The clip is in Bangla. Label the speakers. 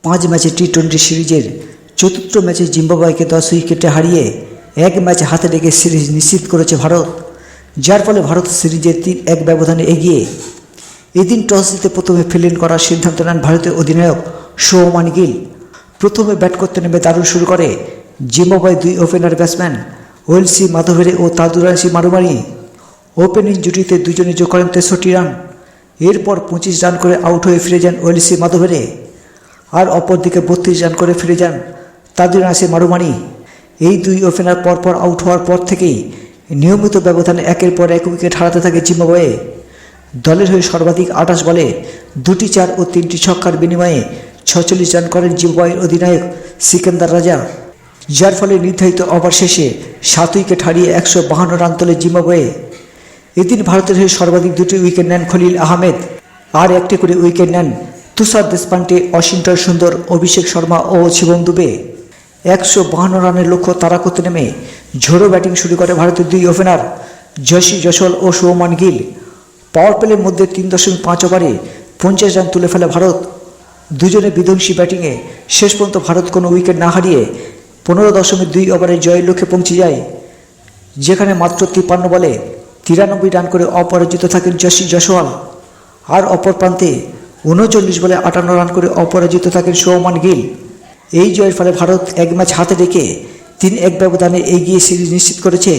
Speaker 1: 5 ম্যাচে টি-20 সিরিজের চতুর্থ ম্যাচে জিম্বাবুয়েকে 10 উইকেটে হারিয়ে এক ম্যাচ হাতে রেখে সিরিজ নিশ্চিত করেছে ভারত, যার ফলে ভারত সিরিজে 3-1 ব্যবধানে এগিয়ে। এদিন টস জিতে প্রথমে ফিল্ডিং করার সিদ্ধান্ত নেন ভারতের অধিনায়ক শুভমান গিল। প্রথমে ব্যাট করতে নেমে দারুণ শুরু করে জিম্বাবুয়ে 2 ওপেনার ব্যাটসম্যান ওয়েলসি মাধবেরে ও তাদুরাশি মারুমারি। ওপেনিং জুটিতে দুজনে যোগ করেন 63 রান। এরপর 25 রান করে আউট হয়ে ফিরে যান ওয়েলসি মাধবেরে, আর অপরদিকে 32 রান করে ফিরে যান তাদুরাশি মারুমারি। এই 2 ওপেনার পরপর আউট হওয়ার পর থেকেই নিয়মিত ব্যবধানে একের পর এক উইকেট হারাতে থাকে জিম্বাবুয়ে। দলের হয়ে সর্বাধিক 28 বলে 2টি 4 ও 3টি ছক্কার বিনিময়ে 46 রান করেন জিম্বাবুয়ের অধিনায়ক সিকান্দার রাজা, যার ফলে নির্ধারিত ওভার শেষে 7 উইকেট হারিয়ে 152 রান তোলে জিম্বাবুয়ে। এদিন ভারতের হয়ে সর্বাধিক 2টি উইকেট নেন খলিল আহমেদ, আর 1টি করে উইকেট নেন তুষার দেশপান্ডে, অচিন্তন সুন্দর, অভিষেক শর্মা ও শিবম দুবে। 152 রানের লক্ষ্য তাড়া করতে নেমে ঝোড়ো ব্যাটিং শুরু করে ভারতের 2 ওপেনার যশী জয়সওয়াল ও শুভমান গিল। পাওয়ার প্লের মধ্যে 3.5 ওভারে 50 রান তুলে ফেলে ভারত। দুজনে বিধ্বংসী ব্যাটিংয়ে শেষ পর্যন্ত ভারত কোনো উইকেট না হারিয়ে 15.2 ওভারে জয়ের লক্ষ্যে পৌঁছে যায়, যেখানে মাত্র 53 বলে 93 রান করে অপরাজিত থাকেন যশী জয়সওয়াল। আর অপর প্রান্তে 39 বলে 58 রান করে অপরাজিত থাকেন শুভমান গিল। এই জয়ের ফলে ভারত এক ম্যাচ হাতে রেখে 3-1 ব্যবধানে এগিয়ে সিরিজ নিশ্চিত করেছে।